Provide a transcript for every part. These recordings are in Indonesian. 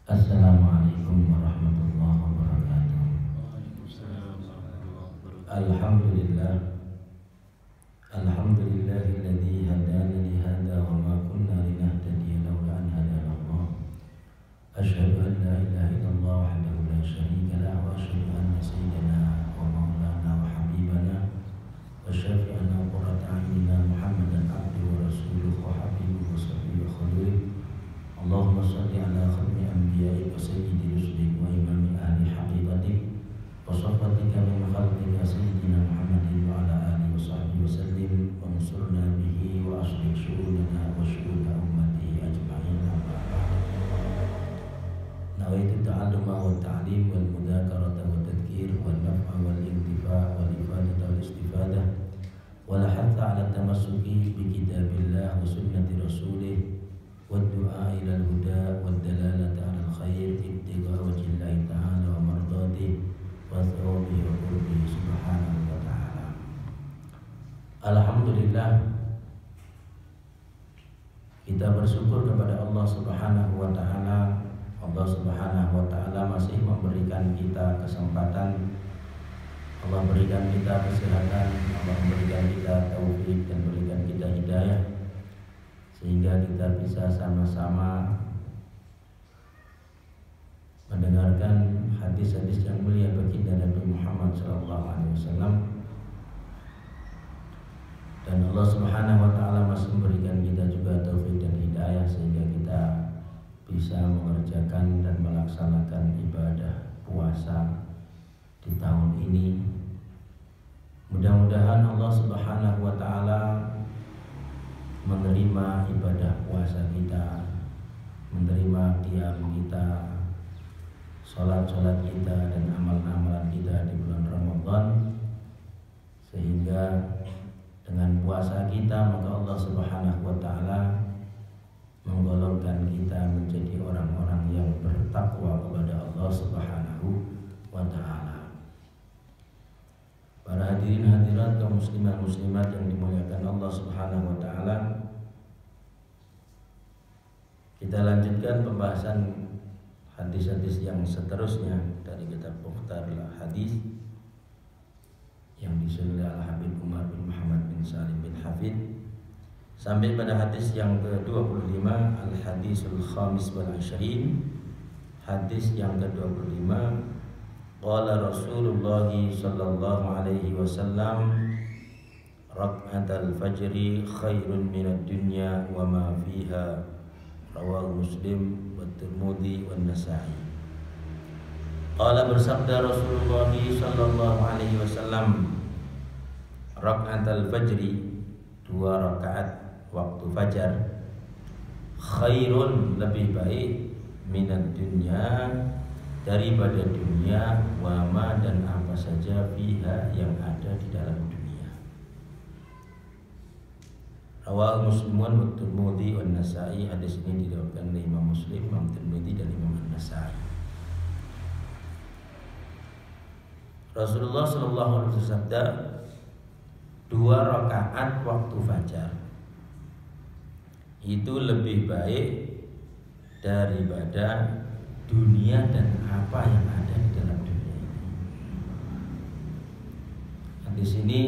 Assalamualaikum warahmatullahi wabarakatuh. Alhamdulillah, alhamdulillahilladzi hadana li hadza wa ma kunna linahtadiya laula an hadana Allah. Asyhadu an la ilaha illallah wahdahu la syarika lahu wa asyhadu anna sayyidana wa maulana wa habibana wa syafi'ana qurrata a'yunina Muhammadan abduhu wa rasuluhu wa habibuhu wa sahbihi wa khalil. Allahumma shalli ala khatmi anbiya'i wa sayyidi rusulik wa imami ahli haqiqatik wa safatika min khalqika sayyidina Muhammadin wa ala alihi wa sahbihi wa sallim wa ansurna bihi wa aslih syu'unana wa syu'una ummati ajma'in. Nawaitu ta'alluma wa ta'lim wal mudzakarata wa tadhkir wal naf'a wal intifa' wal ifadata wal istifadah wal hatha ala tamassuki bi kitabillah wa sunnati rasulih والدعاء إلى الهدى والدلالة على الخير ابتغاء وجه الله تعالى ومرضاته وثوابه وقربه سبحانه وتعالى. Alhamdulillah, kita bersyukur kepada Allah Subhanahu wa taala. Allah Subhanahu wa taala masih memberikan kita kesempatan. Allah berikan kita kesehatan, Allah memberikan kita taufik dan berikan kita hidayah, sehingga kita bisa sama-sama mendengarkan hadis-hadis yang mulia baginda Nabi Muhammad SAW. Dan Allah Subhanahu wa taala masih memberikan kita juga taufik dan hidayah sehingga kita bisa mengerjakan dan melaksanakan ibadah puasa di tahun ini. Mudah-mudahan Allah Subhanahu wa taala menerima ibadah puasa kita, menerima qiyam kita, sholat-sholat kita dan amal-amalan kita di bulan Ramadan, sehingga dengan puasa kita maka Allah Subhanahu wa taala menggolongkan kita menjadi orang-orang yang bertakwa kepada Allah Subhanahu wa taala. Para hadirin hadirat kaum muslimin muslimat yang dimuliakan Allah Subhanahu wa taala, kita lanjutkan pembahasan hadis-hadis yang seterusnya dari kitab Mukhtar Hadis yang disusun oleh Al-Habib Umar bin Muhammad bin Salim bin Hafid sampai pada hadis yang ke-25, Al-Hadisul Khamis wal Ashrin, hadis yang ke-25. Qala Rasulullah sallallahu alaihi wasallam, rak'atul fajri khairun minad dunya wa ma fiha, rawahu Muslim wa Tirmidzi wa Nasa'i. Qala, bersabda Rasulullah sallallahu alaihi wasallam, rak'atul fajri, 2 rakaat waktu fajar, khairun, lebih baik, minad dunya, daripada dunia, wama, dan apa saja fiha, yang ada di dalam dunia. Rawahu Muslimun wa Tirmidzi wa Nasa'i. Hadis ini diriwayatkan oleh Imam Muslim, Imam Tirmidzi dan Imam Nasa'i. Rasulullah sallallahu alaihi wasallam bersabda, 2 rakaat waktu fajar itu lebih baik daripada dunia dan apa yang ada di dalam dunia ini. Hadis ini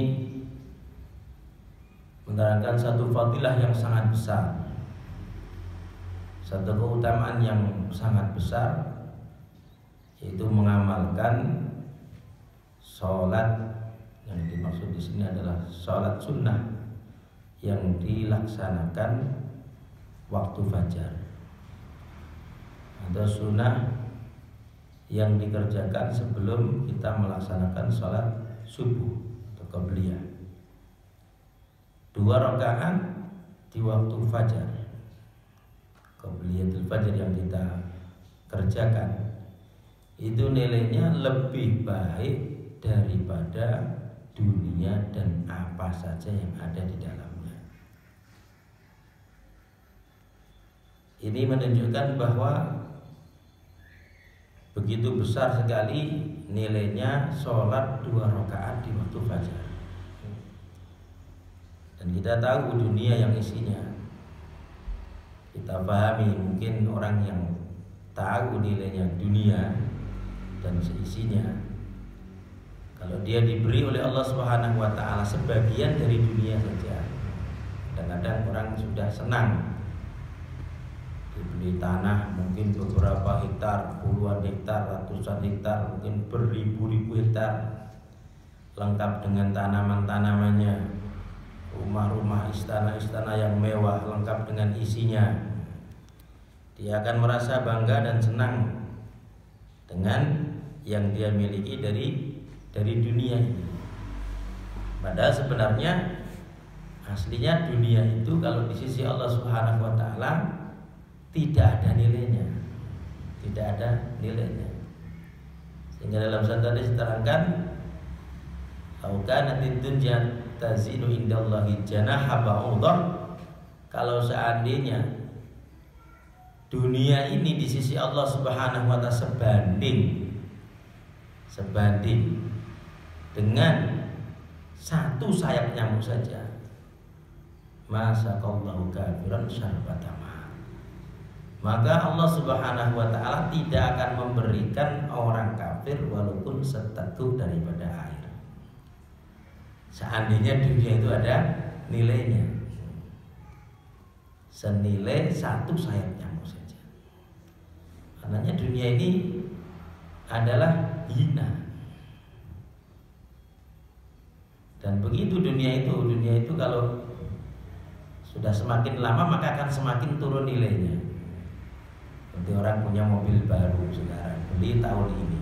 menerangkan satu fadilah yang sangat besar, satu keutamaan yang sangat besar, yaitu mengamalkan sholat. Yang dimaksud di sini adalah sholat sunnah yang dilaksanakan waktu fajar, atau sunnah yang dikerjakan sebelum kita melaksanakan sholat subuh atau qabliyah. 2 rakaat di waktu fajar, qabliyatul fajar yang kita kerjakan, itu nilainya lebih baik daripada dunia dan apa saja yang ada di dalamnya. Ini menunjukkan bahwa begitu besar sekali nilainya sholat 2 rakaat di waktu fajar. Dan kita tahu dunia yang isinya, kita pahami, mungkin orang yang tahu nilainya dunia dan seisinya, kalau dia diberi oleh Allah Subhanahu wa taala sebagian dari dunia saja, kadang-kadang orang sudah senang dibeli tanah mungkin beberapa hektar, puluhan hektar, ratusan hektar, mungkin beribu-ribu hektar, lengkap dengan tanaman-tanamannya, rumah-rumah, istana-istana yang mewah, lengkap dengan isinya. Dia akan merasa bangga dan senang dengan yang dia miliki dari dunia ini. Padahal sebenarnya aslinya dunia itu kalau di sisi Allah Subhanahu wa taala tidak ada nilainya. Tidak ada nilainya. Sehingga dalam sabda diterangkan, "Au kanatid dunya tazinu indallahi janaha ba'udah." Kalau seandainya dunia ini di sisi Allah Subhanahu wa taala sebanding dengan satu sayap nyamuk saja, masaqallahu kafiran syarbata ma'. Maka Allah Subhanahu wa taala tidak akan memberikan orang kafir walaupun seteguk daripada air. Seandainya dunia itu ada nilainya, senilai satu sayap nyamuk saja. Karena dunia ini adalah hina. Dan begitu dunia itu kalau sudah semakin lama maka akan semakin turun nilainya. Seperti orang punya mobil baru sekarang, beli tahun ini,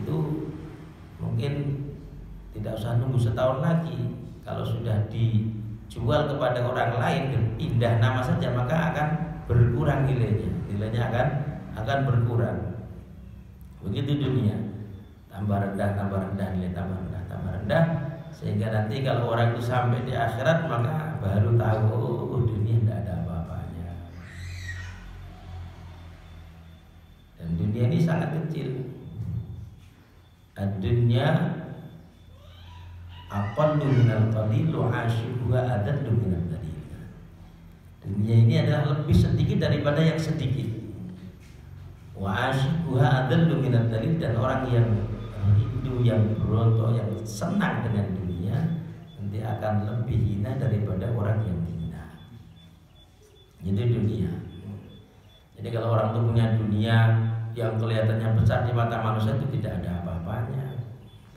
itu mungkin tidak usah nunggu setahun lagi. Kalau sudah dijual kepada orang lain dan pindah nama saja maka akan berkurang nilainya. Nilainya akan berkurang. Begitu dunia, tambah rendah, nilai tambah rendah, sehingga nanti kalau orang itu sampai di akhirat maka baru tahu dunia tidak ada apa-apanya. Dan dunia ini sangat kecil. Ad-dunya aqallu minal qalil wa ashibuha adallu minal qalil. Dunia ini adalah lebih sedikit daripada yang sedikit. Wa ashibuha adallu minal qalil, dan orang yang rindu, yang berontok, yang senang dengan dunia nanti akan lebih hina daripada orang yang hina. Jadi dunia. Jadi kalau orang itu punya dunia yang kelihatannya besar di mata manusia itu tidak ada apa-apanya,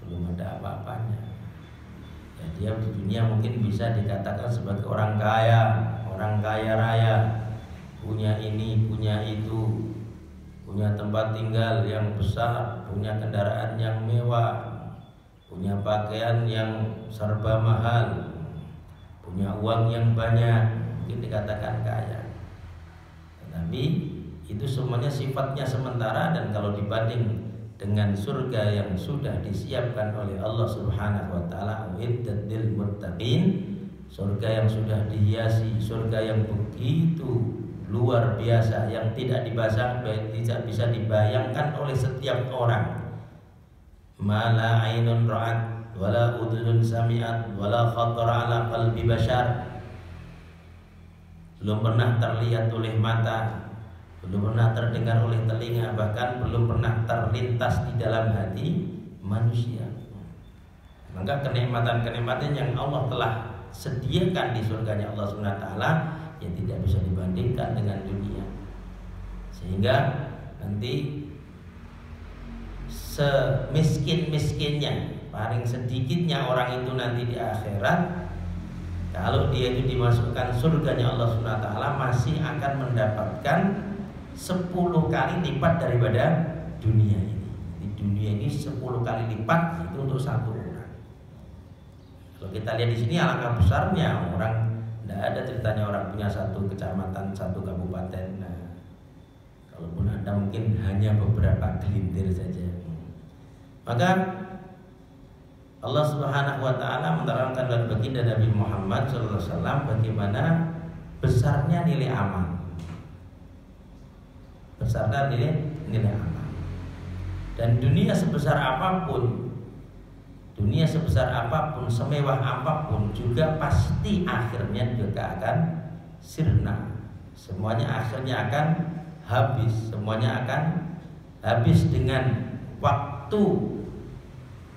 belum ada apa-apanya. Ya, dia di dunia mungkin bisa dikatakan sebagai orang kaya raya, punya ini, punya itu, punya tempat tinggal yang besar, punya kendaraan yang mewah, punya pakaian yang serba mahal, punya uang yang banyak, mungkin dikatakan kaya. Tetapi itu semuanya sifatnya sementara, dan kalau dibanding dengan surga yang sudah disiapkan oleh Allah Subhanahu wa taala, uiddat lil muttaqin, surga yang sudah dihiasi, surga yang begitu luar biasa, yang tidak bisa dibayangkan oleh setiap orang. Mala ainun ra'at wala udhunun sami'at wala khatara ala qalbi bashar. Belum pernah terlihat oleh mata, belum pernah terdengar oleh telinga, bahkan belum pernah terlintas di dalam hati manusia. Maka kenikmatan-kenikmatan yang Allah telah sediakan di surganya Allah Subhanahu wa taala yang tidak bisa dibandingkan dengan dunia. Sehingga nanti semiskin-miskinnya, paling sedikitnya orang itu nanti di akhirat, kalau dia itu dimasukkan surganya Allah Subhanahu wa taala, masih akan mendapatkan 10 kali lipat daripada dunia ini. Di dunia ini 10 kali lipat itu untuk satu orang. Kalau kita lihat di sini alangkah besarnya, orang tidak ada ceritanya orang punya satu kecamatan, satu kabupaten. Nah, kalaupun ada mungkin hanya beberapa gelintir saja. Maka Allah Subhanahu wa taala menerangkan dalam baginda Nabi Muhammad SAW bagaimana besarnya nilai amal. Besarnya nilai amal. Dan dunia sebesar apapun, semewah apapun, juga pasti akhirnya juga akan sirna. Semuanya akhirnya akan habis, semuanya akan habis dengan waktu,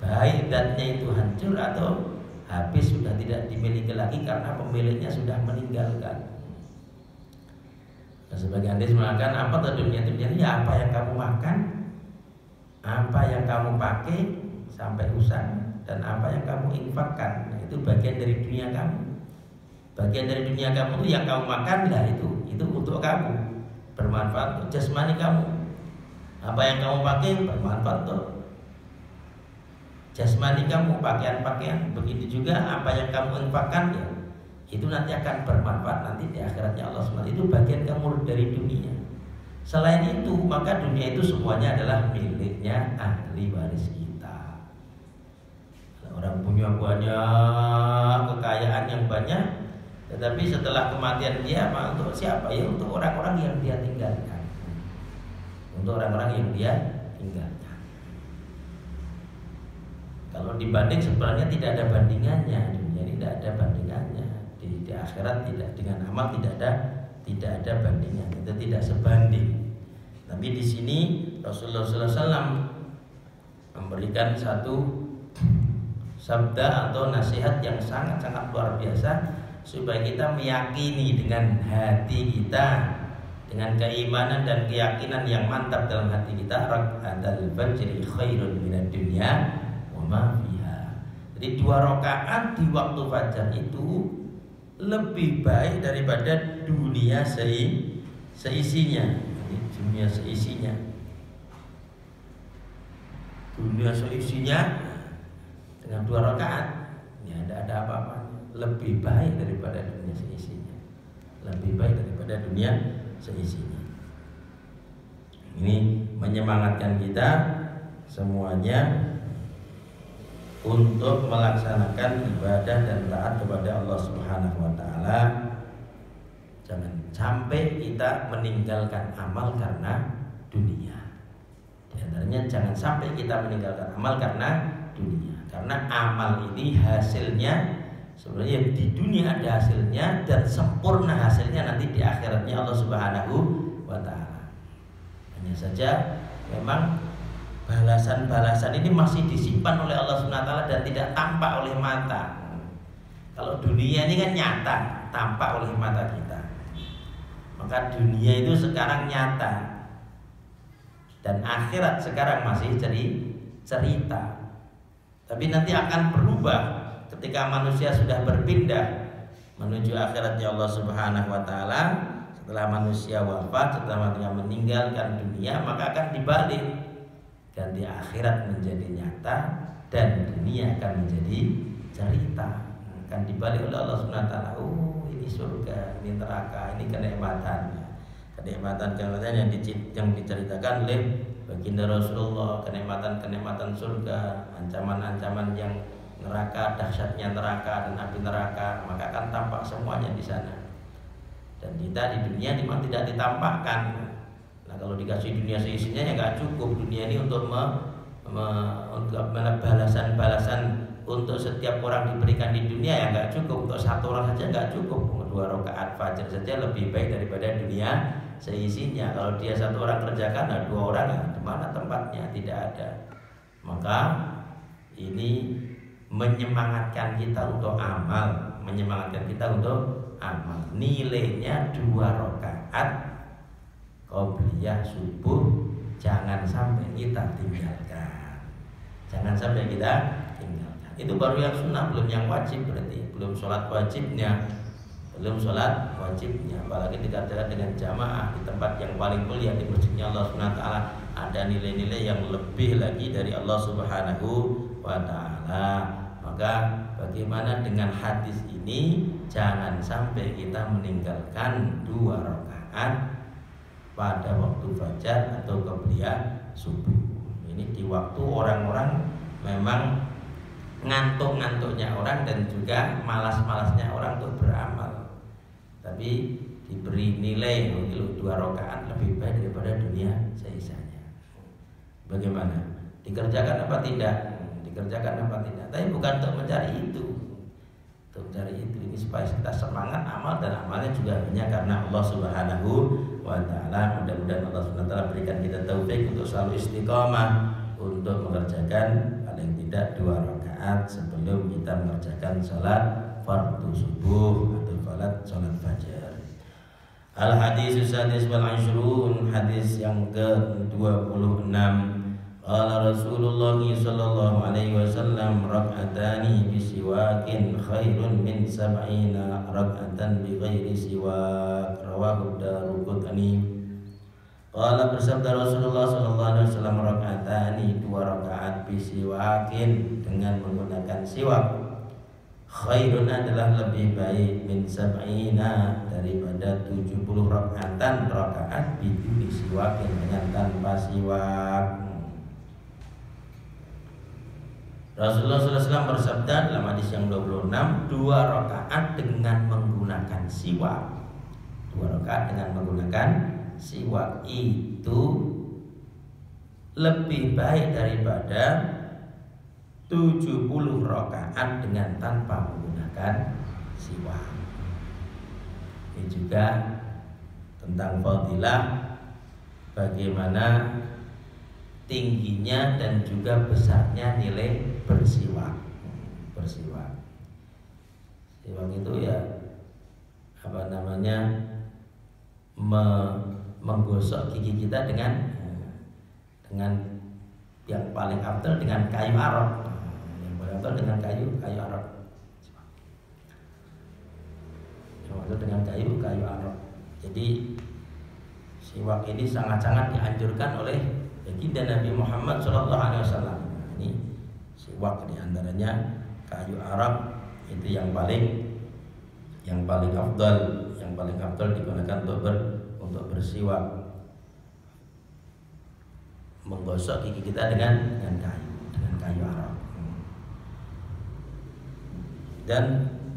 baik zatnya itu hancur atau habis, sudah tidak dimiliki lagi karena pemiliknya sudah meninggalkan. Nah, sebagian hadis mengatakan apa tuh dunia? Dunia ini ya apa yang kamu makan, apa yang kamu pakai sampai usang, dan apa yang kamu infakkan. Nah, itu bagian dari dunia kamu. Bagian dari dunia kamu itu yang kamu makan lah, itu untuk kamu, bermanfaat untuk jasmani kamu. Apa yang kamu pakai bermanfaat untuk jasmani kamu, pakaian-pakaian. Begitu juga apa yang kamu infakkan, ya itu nanti akan bermanfaat nanti di akhiratnya Allah SWT. Itu bagian kamu dari dunia. Selain itu, maka dunia itu semuanya adalah miliknya ahli waris kita. Orang punya banyak kekayaan yang banyak, tetapi setelah kematian dia, untuk siapa? Ya untuk orang-orang yang dia tinggalkan. Untuk orang-orang yang dia tinggalkan. Kalau dibanding sebenarnya tidak ada bandingannya. Dunia ini tidak ada bandingannya. Di akhirat tidak, dengan amal tidak ada bandingan. Itu tidak sebanding. Tapi di sini Rasulullah SAW memberikan satu sabda atau nasihat yang sangat-sangat luar biasa, supaya kita meyakini dengan hati kita, dengan keimanan dan keyakinan yang mantap dalam hati kita, rak'atul fajri khairun minad dunya wa ma fiha. Jadi 2 rakaat di waktu fajar itu lebih baik daripada dunia seisinya. Dunia seisinya. Dunia seisinya dengan 2 rakaat, ya tidak ada apa-apa. Lebih baik daripada dunia seisinya. Lebih baik daripada dunia seisinya. Ini menyemangatkan kita semuanya untuk melaksanakan ibadah dan taat kepada Allah Subhanahu wa taala. Jangan sampai kita meninggalkan amal karena dunia. Di antaranya jangan sampai kita meninggalkan amal karena dunia. Karena amal ini hasilnya sebenarnya di dunia ada hasilnya, dan sempurna hasilnya nanti di akhiratnya Allah Subhanahu wa taala. Hanya saja memang balasan-balasan ini masih disimpan oleh Allah Subhanahu wa taala dan tidak tampak oleh mata. Kalau dunia ini kan nyata, tampak oleh mata kita. Maka dunia itu sekarang nyata, dan akhirat sekarang masih cerita. Tapi nanti akan berubah ketika manusia sudah berpindah menuju akhiratnya Allah Subhanahu wa taala. Setelah manusia wafat, setelah manusia meninggalkan dunia, maka akan dibalik, ganti akhirat menjadi nyata dan dunia akan menjadi cerita. Akan dibalik oleh Allah Subhanahu wa taala. Ini surga, ini neraka, ini kenikmatan yang diceritakan oleh baginda Rasulullah, kenikmatan surga, ancaman-ancaman yang neraka, dahsyatnya neraka dan api neraka, maka akan tampak semuanya di sana. Dan kita di dunia memang tidak ditampakkan. Nah, kalau dikasih dunia seisinya ya nggak cukup. Dunia ini untuk balasan-balasan untuk setiap orang diberikan di dunia ya nggak cukup. Untuk 1 orang saja nggak cukup. 2 rakaat fajar saja lebih baik daripada dunia seisinya. Kalau dia 1 orang kerjakan, nah 2 orang di mana tempatnya? Tidak ada. Maka ini menyemangatkan kita untuk amal, nilainya 2 rakaat qobliyah subuh jangan sampai kita tinggalkan. Itu baru yang sunnah, belum yang wajib, berarti belum sholat wajibnya. Apalagi dikerjakan dengan jamaah di tempat yang paling mulia, di masjidnya Allah Subhanahu wa taala, ada nilai-nilai yang lebih lagi dari Allah Subhanahu wa taala. Maka bagaimana dengan hadis ini? Jangan sampai kita meninggalkan 2 rakaat pada waktu fajar atau qobliyah subuh. Ini di waktu orang-orang memang ngantuk-ngantuknya orang dan juga malas-malasnya orang untuk beramal. Tapi diberi nilai 2 rakaat lebih baik daripada dunia seisanya. Bagaimana? Dikerjakan apa tidak? Tapi bukan untuk mencari itu. Ini supaya kita semangat amal, dan amalnya juga hanya karena Allah Subhanahu wa ta'ala. Mudah-mudahan Allah SWT berikan kita taufik untuk selalu istiqomah untuk mengerjakan paling tidak 2 rakaat sebelum kita mengerjakan salat fardu subuh atau salat fajar. Al-hadis sadis wal 20, hadis yang ke-26. Qala Rasulullah sallallahu alaihi wasallam, rak'atani bisiwakin khairun min 70 rak'atan bighairi siwak. Rawahu Daruqutni. Qala, bersabda Rasulullah sallallahu alaihi wasallam, rak'atani 2 rakaat bisiwakin dengan menggunakan siwak, khairun adalah lebih baik min 70 daripada 70 rakaat biduni siwakin dengan tanpa siwak. Rasulullah SAW bersabda dalam hadis yang 26, 2 rakaat dengan menggunakan siwak, 2 rakaat dengan menggunakan siwak itu lebih baik daripada 70 rakaat dengan tanpa menggunakan siwak. Ini juga tentang fadilah bagaimana tingginya dan juga besarnya nilai bersiwak. Siwak itu ya menggosok gigi kita dengan yang paling afdal dengan kayu arok. Yang paling afdal dengan kayu arok. Yang afdal dengan kayu arok. Jadi siwak ini sangat-sangat dianjurkan oleh baginda Nabi Muhammad SAW. Ini siwak diantaranya kayu arok itu yang paling afdal digunakan untuk bersiwak, menggosok gigi kita dengan kayu arok. Dan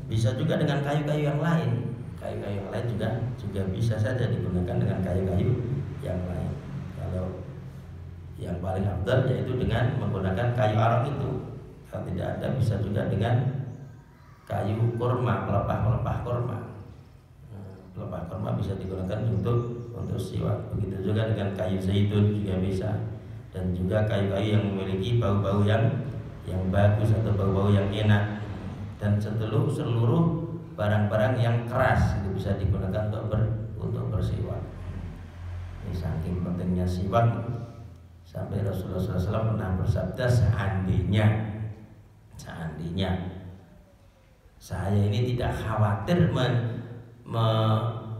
bisa juga dengan kayu-kayu yang lain. Kayu-kayu yang lain juga bisa saja digunakan dengan kayu-kayu yang lain. Kalau yang paling afdal yaitu dengan menggunakan kayu arok itu. Kalau tidak ada, bisa juga dengan kayu kurma, pelepah kurma. Pelepah kurma bisa digunakan untuk siwak. Begitu juga dengan kayu zaitun juga bisa. Dan juga kayu-kayu yang memiliki bau-bau yang bagus atau bau-bau yang enak. Dan seluruh barang-barang yang keras itu bisa digunakan untuk bersiwak. Ini saking pentingnya siwak sampai Rasulullah SAW pernah bersabda, seandainya saya ini tidak khawatir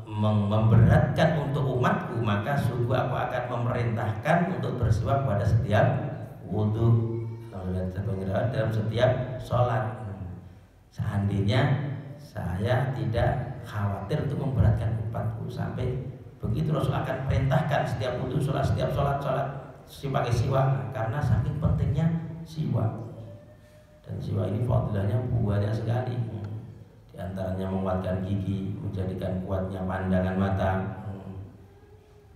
memberatkan untuk umatku, maka sungguh aku akan memerintahkan untuk bersiwak pada setiap wudhu, dalam setiap sholat. Seandainya saya tidak khawatir untuk memberatkan umatku, sampai begitu Rasul akan perintahkan setiap wudhu, setiap sholat pakai siwak, karena saking pentingnya siwak. Dan siwak ini fadilahnya banyak sekali. Di antaranya menguatkan gigi, menjadikan kuatnya pandangan mata.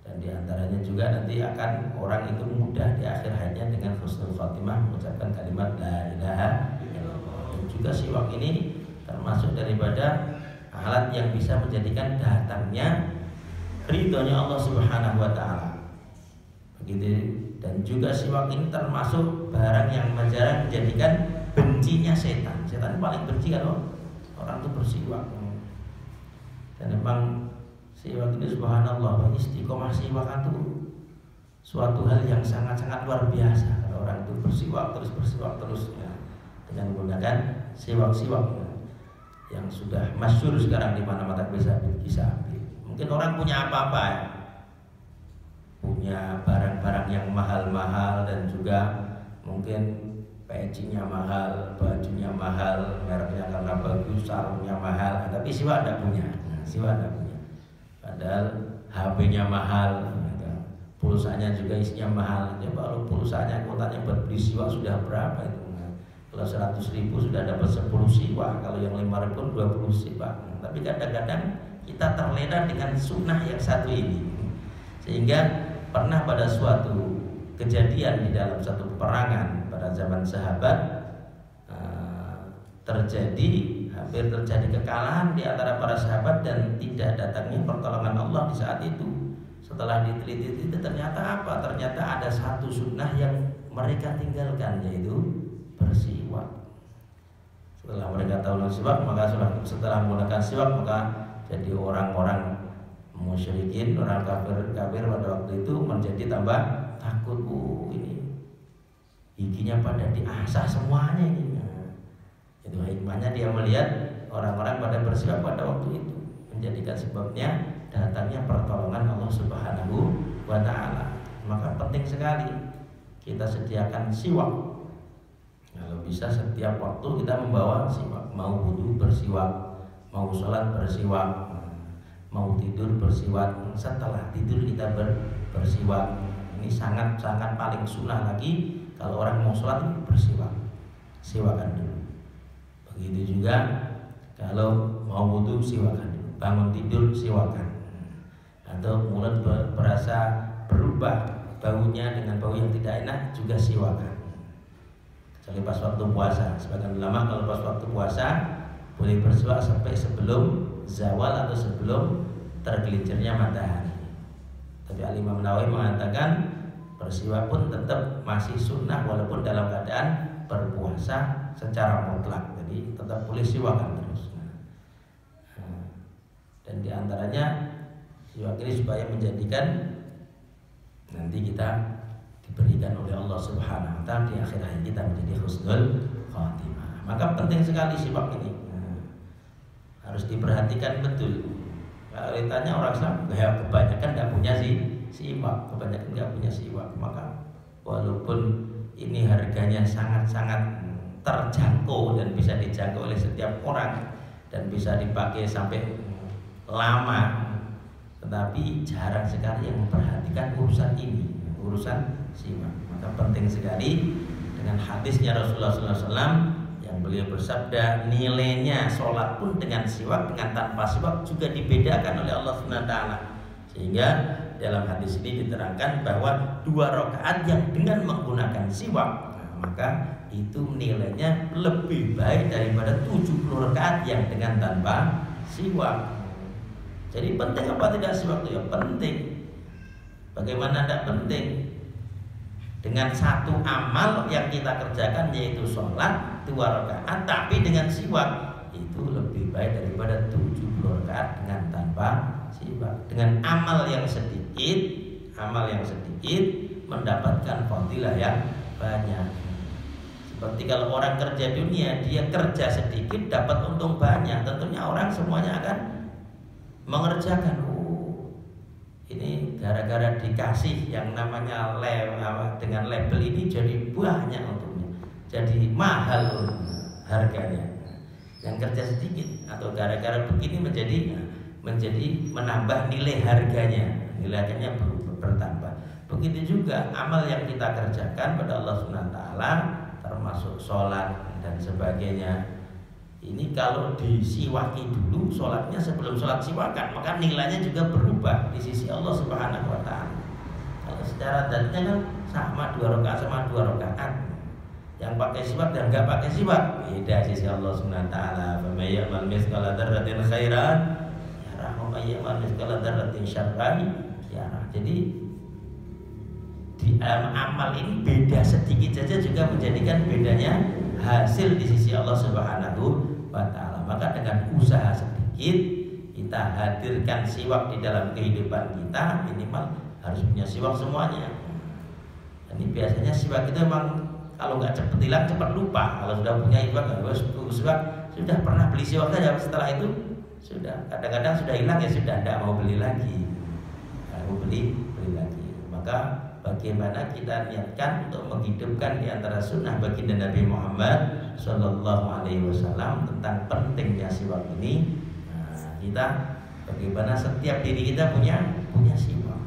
Dan di antaranya juga nanti akan orang itu mudah di akhir hayatnya dengan husnul khatimah mengucapkan kalimat la ilaha illallah. Dan juga siwak ini termasuk daripada alat yang bisa menjadikan datangnya ridhonya Allah Subhanahu wa taala. Begitu. Dan juga siwak ini termasuk barang yang menjadikan bencinya setan. Setan paling benci kalau orang itu bersiwak. Dan memang siwak ini subhanallah, istiqomah siwak itu suatu hal yang sangat-sangat luar biasa. Kalau orang itu bersiwak terus ya, dengan menggunakan siwak yang sudah masyhur sekarang di mana-mana bisa ambil. Mungkin orang punya apa-apa ya, punya barang-barang yang mahal-mahal dan juga mungkin pecinya mahal, bajunya mahal, mereknya karena bagus, sarungnya mahal, tapi siwak tidak punya. Padahal HP-nya mahal, pulsanya juga isinya mahal. Ya baru pulsanya kuotanya buat beli siwak sudah berapa itu? Kalau 100.000 sudah dapat 10 siwak, kalau yang 5.000 20 siwak. Tapi kadang-kadang kita terlena dengan sunnah yang satu ini, sehingga pernah pada suatu kejadian di dalam satu peperangan pada zaman sahabat, hampir terjadi kekalahan di antara para sahabat dan tidak datangnya pertolongan Allah di saat itu. Setelah diteliti ternyata apa? Ternyata ada satu sunnah yang mereka tinggalkan, yaitu bersiwak. Setelah mereka tahu siwak, maka setelah menggunakan siwak, maka jadi orang-orang musyrikin, orang kafir pada waktu itu menjadi tambah takut. Ini giginya pada diasah semuanya ini. Itu hikmahnya dia melihat orang-orang pada bersiwak pada waktu itu, menjadikan sebabnya datangnya pertolongan Allah Subhanahu wa Ta'ala. Maka penting sekali kita sediakan siwak. Kalau bisa setiap waktu kita membawa siwak. Mau wudu bersiwak, mau sholat bersiwak, mau tidur bersiwak. Setelah tidur kita bersiwak. Ini sangat-sangat paling sunnah lagi. Kalau orang mau sholat bersiwak, siwakan dulu. Begitu juga kalau mau wudu siwakan dulu. Bangun tidur siwakan. Atau mulut berasa berubah baunya dengan bau yang tidak enak juga siwakan. Kecuali pas waktu puasa. Sebagian ulama kalau pas waktu puasa boleh bersiwak sampai sebelum zawal atau sebelum tergelincirnya matahari. Tapi Al-Imam Nawawi mengatakan bersiwak pun tetap masih sunnah walaupun dalam keadaan berpuasa secara mutlak. Jadi tetap boleh siwakan terus. Dan diantaranya siwak ini supaya menjadikan nanti kita diberikan oleh Allah Subhanahu wa Ta'ala di akhir hayat kita menjadi husnul khatimah. Maka penting sekali siwak ini. Harus diperhatikan betul. Kalau ditanya orang Islam, kebanyakan tidak punya siwak, kebanyakan tidak punya siwak. Maka walaupun ini harganya sangat-sangat terjangkau dan bisa dijangkau oleh setiap orang dan bisa dipakai sampai lama, tetapi jarang sekali yang memperhatikan urusan ini, urusan siwak. Maka penting sekali dengan hadisnya Rasulullah SAW yang beliau bersabda, nilainya sholat pun dengan siwak dengan tanpa siwak juga dibedakan oleh Allah SWT. Sehingga dalam hadis ini diterangkan bahwa 2 rakaat yang dengan menggunakan siwak, maka itu nilainya lebih baik daripada 70 rakaat yang dengan tanpa siwak. Jadi penting apa tidak siwak itu? Ya penting. Bagaimana tidak penting? Dengan satu amal yang kita kerjakan yaitu sholat 2 rakaat, tapi dengan siwak itu lebih baik daripada 70 rakaat dengan tanpa siwak. Dengan amal yang sedikit mendapatkan fadilah yang banyak. Seperti kalau orang kerja dunia, dia kerja sedikit dapat untung banyak, tentunya orang semuanya akan mengerjakan. Ini gara-gara dikasih yang namanya dengan label ini jadi banyak untungnya, jadi mahal harganya. Yang kerja sedikit atau gara-gara begini menjadi menambah nilai harganya bertambah. Begitu juga amal yang kita kerjakan pada Allah Subhanahu wa Ta'ala, termasuk sholat dan sebagainya. Ini kalau disiwaki dulu sholatnya sebelum sholat siwakan, maka nilainya juga berubah di sisi Allah Subhanahu wa Ta'ala. Kalau secara datanya kan sama 2 rakaat sama 2 rakaat. Yang pakai siwak dan nggak pakai siwak beda sisi Allah Subhanahu wa Ta'ala. Faman ya'mal mithqala dzarratin khairan yarah wa may ya'mal mithqala dzarratin syarran yarah. Jadi di amal ini beda sedikit saja juga menjadikan bedanya hasil di sisi Allah Subhanahu wa Ta'ala. Maka dengan usaha sedikit kita hadirkan siwak di dalam kehidupan kita, minimal harus punya siwak semuanya. Ini biasanya siwak itu memang kalau nggak cepat hilang cepat lupa. Kalau sudah punya siwak sudah pernah beli siwak saja, setelah itu sudah kadang-kadang sudah hilang ya sudah tidak mau beli lagi, beli lagi. Maka bagaimana kita niatkan untuk menghidupkan di antara sunnah baginda Nabi Muhammad Sallallahu Alaihi Wasallam tentang pentingnya siwak ini. Kita bagaimana setiap diri kita punya siwak,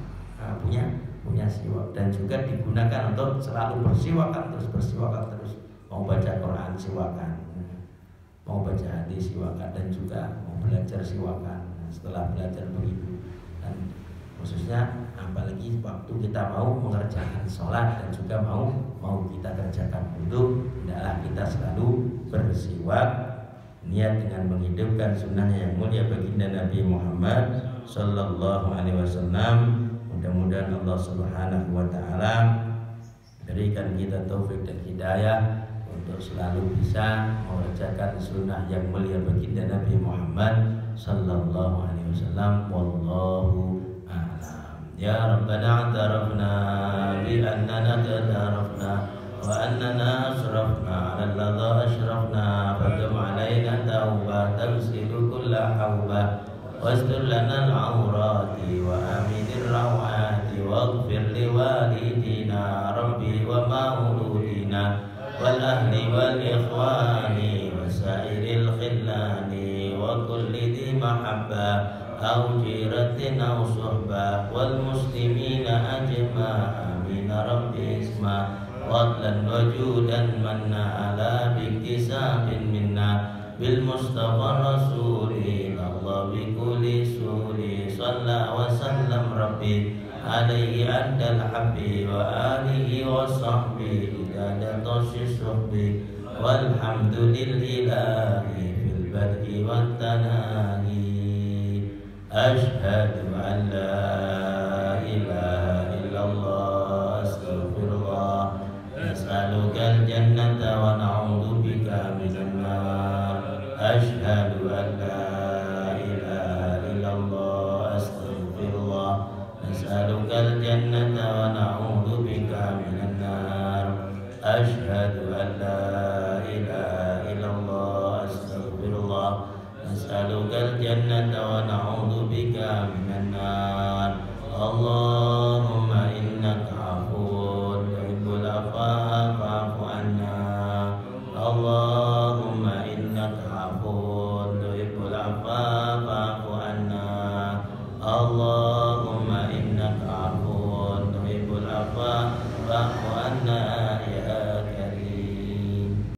punya siwak, dan juga digunakan untuk selalu bersiwakan terus. Mau baca Quran siwakan, mau baca hadis siwakan, dan juga mau belajar siwakan. Setelah belajar begitu, dan khususnya apalagi waktu kita mau mengerjakan sholat dan juga mau kita kerjakan wudu, hendaklah kita selalu bersiwak, niat dengan menghidupkan sunnahnya yang mulia baginda Nabi Muhammad Sallallahu Alaihi Wasallam. Mudah-mudahan Allah Subhanahu wa taala berikan kita taufik dan hidayah untuk selalu bisa mengerjakan sunnah yang mulia baginda Nabi Muhammad sallallahu alaihi wasallam. Wallahu a'lam. Ya Rabbana a'tarafna bi annana tatarafna wa annana asrafna 'ala alladha ashrafna fadum 'alaina tauba tansilu kulla hauba wastur lana al-awrati wa aminir rawati waghfir liwalidina rabbi wa mauludina wal ahli wal ikhwani wa sairil khillani wa kulli dhi mahabba aw jiratin aw suhbah wal muslimina ajma amin rabbi isma wadlan wajudan manna ala biktisabin minna bil mustafa rasuli Allah bi kulli suli salla wa sallam rabbi alaihi adal habbi wa alihi wa sahbihi idadatosi suhbi walhamdulillahi fil bad'i wat tanahi ashhadu an la ilaha illallah astaghfirullah nas'alukal jannata wa na'udzu bika minan nar ashhadu an la ilaha illallah astaghfirullah nas'alukal jannata wa na'udzu bika minan nar ashhadu an la ilaha illallah astaghfirullah nas'alukal jannata wa na'udzu bika minan nar Allahumma innaka afuwwun tuhibbul afwa fa'fu anna Allahumma innaka afuwwun tuhibbul afwa fa'fu anna Allahumma innaka afuwwun tuhibbul afwa fa'fu anna